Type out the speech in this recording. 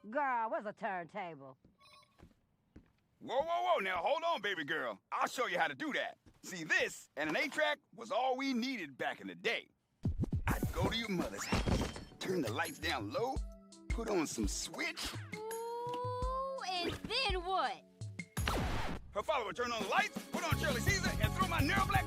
Girl, where's a turntable? Whoa, whoa, whoa, now hold on, baby girl. I'll show you how to do that. See, this and an 8-track was all we needed back in the day. I'd go to your mother's house, turn the lights down low, put on some switch. Ooh, and then what? Her father would turn on the lights, put on Shirley Caesar, and throw my nerve blast